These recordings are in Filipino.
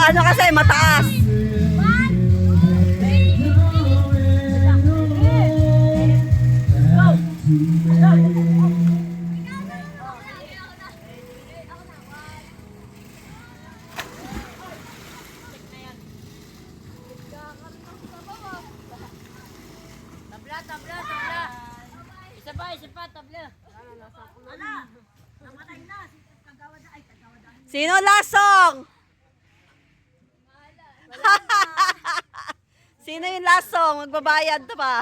Ano kasi mataas. Tabla. Isa pa, tabla. Namatay na. Sino lasong? Sino yung lasong? Magbabayad na ba?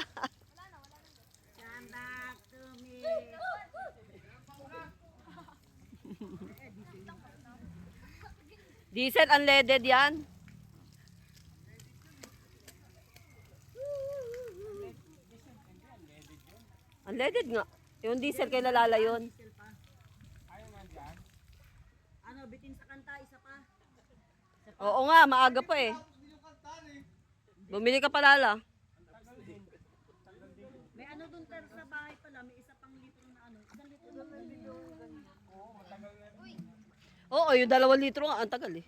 Diesel unleaded yan. Unleaded nga. Yung diesel kay lalala yun. Ano, bitin sa kanta, isa pa. Oo nga, maaga pa eh. Bumili ka pa lala. May ano dun sa bahay pala, may isa pang litro na ano. Isang litro na Oo, yung 2 litro nga, ang tagal eh.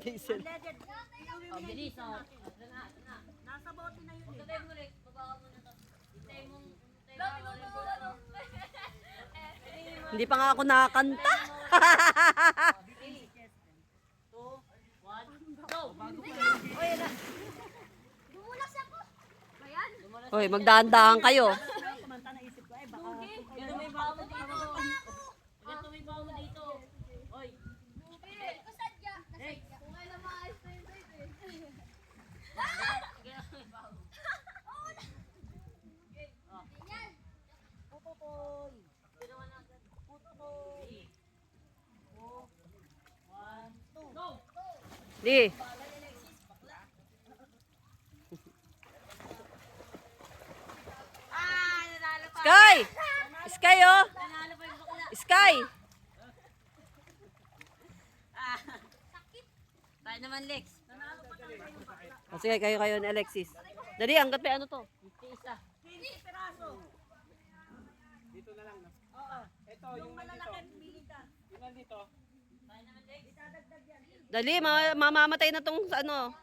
Diesel. Bilis, oh. Nasa bote na yun eh. Hindi pa nga ako nakakanta. Hoy, magdahan-dahan kayo. Kumanta na isip ko eh, baka... Ganun may bawa mo dito. Ganun may bawa mo dito. Oy. Kasadya. Kung kailan maayos na yun sa'yo eh. Ganun may bawa. Yan. Putotoy. Ginawa na agad. Putotoy. 1, 2. Go! Di. Sky! Sky oh! Nanalo pa yung bakla. Sky! Tayo naman, Lex. Nanalo pa tayo yung bakla. O sige, kayo ni Alexis. Dali, hanggat pa ano to? Isa. 15 piraso. Dito na lang, no? Oo. Ito, Yung malalaki, bilita. Yung nandito. Tayo naman, Lex. Itadagdag yan. Dali, mamamatay na tong ano.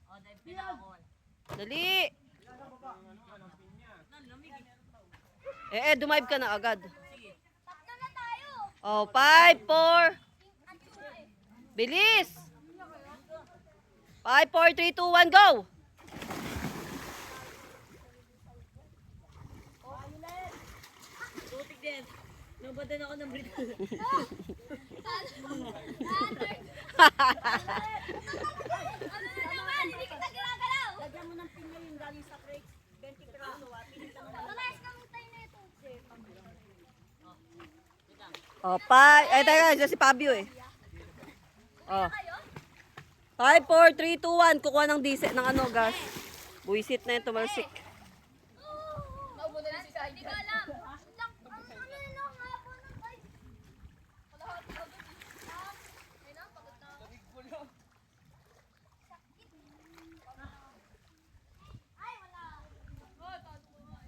O, dahil pinakakol. Dali! Dumive ka na agad. Tatlo na tayo. Oh, 5, 4. Bilis! 5, 4, 3, 2, 1, go! Tutik din. Nubadan ako ng breed. Ano na naman? Hindi kita ginagalaw. Lagyan mo ng pinya yung galing sa crates. 20 piraso. Pinita mo na. Malayas kang tayo na ito. Oh, 5. Eh, teka, dyan si Fabio eh. Oh. 5, 4, 3, 2, 1. Kukuha ng diesel, ng ano, gas. Buisit na yung tumalsik.